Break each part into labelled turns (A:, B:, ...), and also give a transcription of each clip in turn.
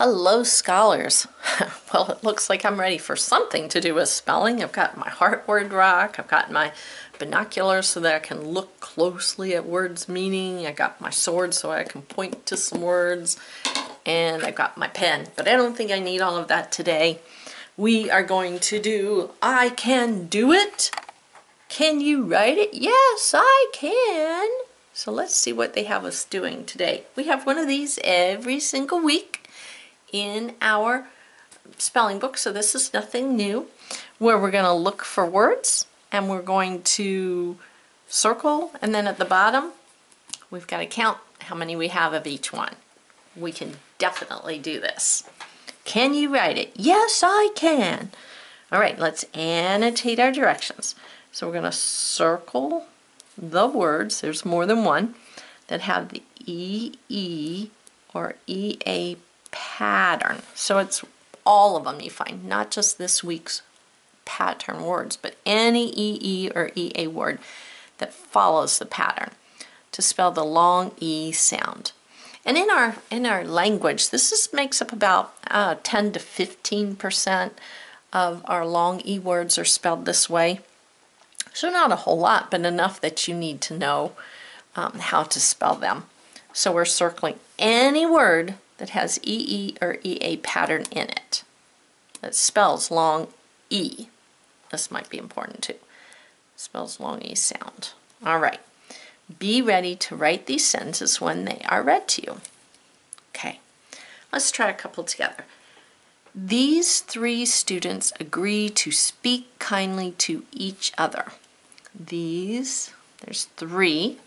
A: Hello, scholars. Well, it looks like I'm ready for something to do with spelling. I've got my heart word rock. I've got my binoculars so that I can look closely at words' meaning. I got my sword so I can point to some words. And I've got my pen. But I don't think I need all of that today. We are going to do I Can Do It. Can you write it? Yes, I can. So let's see what they have us doing today. We have one of these every single week in our spelling book, so this is nothing new, where we're going to look for words and we're going to circle, and then at the bottom we've got to count how many we have of each one. We can definitely do this. Can you write it? Yes, I can. All right, let's annotate our directions. So we're going to circle the words, there's more than one, that have the EE or EA pattern. So it's all of them you find, not just this week's pattern words, but any EE or EA word that follows the pattern to spell the long E sound. And in our language, makes up about 10 to 15% of our long E words are spelled this way. So not a whole lot, but enough that you need to know how to spell them. So we're circling any word that has EE or EA pattern in it that spells long E. This might be important too. Spells long E sound. All right. Be ready to write these sentences when they are read to you. Okay. Let's try a couple together. These three students agree to speak kindly to each other. There's three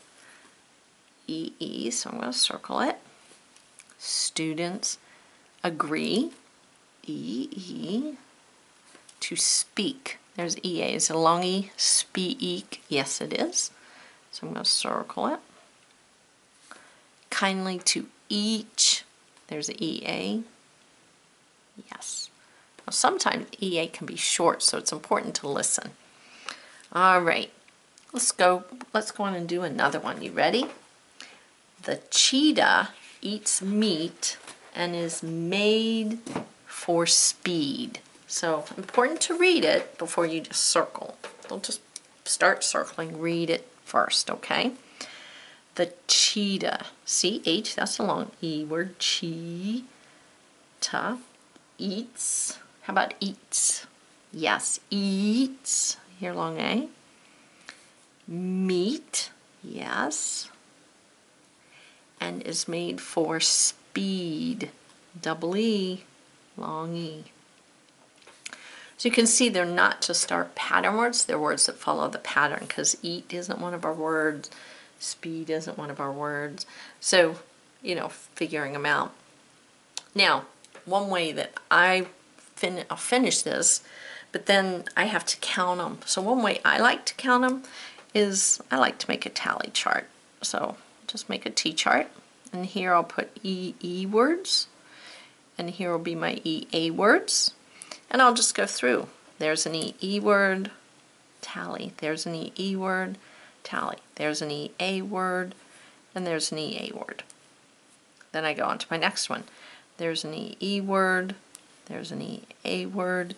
A: EE, so I'm going to circle it. Students agree, EE, to speak. There's EA. Is it a long E? Speak. Yes, it is. So I'm going to circle it. Kindly to each. There's an EA. Yes. Now, sometimes EA can be short, so it's important to listen. All right. Let's go on and do another one. You ready? The cheetah eats meat and is made for speed. So important to read it before you just circle. Don't just start circling, read it first, okay? The cheetah, CH, that's a long E word, cheetah, eats. How about eats? Yes, eats, here long A. Meat, yes. And is made for speed, double E, long E. So you can see they're not just our pattern words, they're words that follow the pattern, because eat isn't one of our words, speed isn't one of our words. So, figuring them out. Now, one way that I'll finish this, but then I have to count them. So one way I like to count them is I like to make a tally chart. So just make a T-chart, and here I'll put EE words, and here will be my EA words, and I'll just go through. There's an EE word, tally. There's an EE word, tally. There's an EA word, and there's an EA word. Then I go on to my next one. There's an EE word, there's an EA word,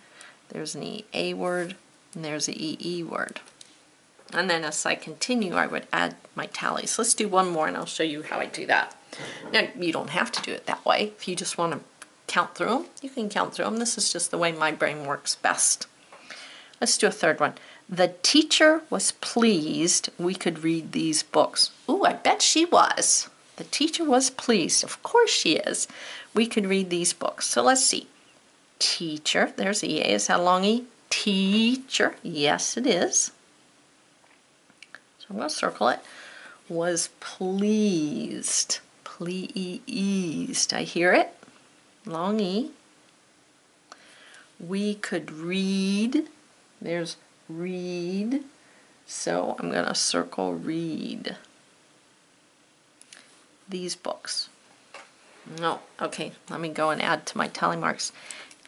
A: there's an EA word, and there's an EE word. And then as I continue, I would add my tallies. Let's do one more and I'll show you how I do that. Now, you don't have to do it that way. If you just want to count through them, you can count through them. This is just the way my brain works best. Let's do a third one. The teacher was pleased we could read these books. Ooh, I bet she was. The teacher was pleased. Of course she is. We could read these books. So let's see. Teacher, there's EA. Is that a long E? Teacher, yes it is. So I'm going to circle it. Was pleased. Pleased. I hear it. Long E. We could read. There's read. So I'm going to circle read. These books. No. Okay, let me go and add to my tally marks.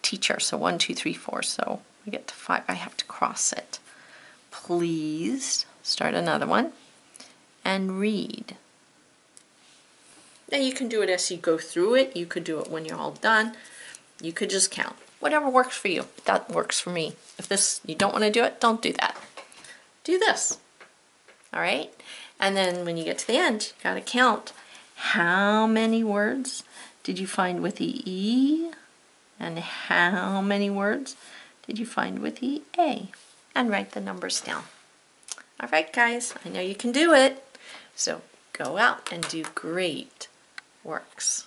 A: Teacher. So 1, 2, 3, 4. So I get to 5. I have to cross it. Pleased. Start another one, and read. Now you can do it as you go through it. You could do it when you're all done. You could just count. Whatever works for you. That works for me. If this you don't want to do it, don't do that. Do this. All right? And then when you get to the end, you got to count how many words did you find with the E and how many words did you find with the A, and write the numbers down. All right, guys, I know you can do it. So go out and do great works.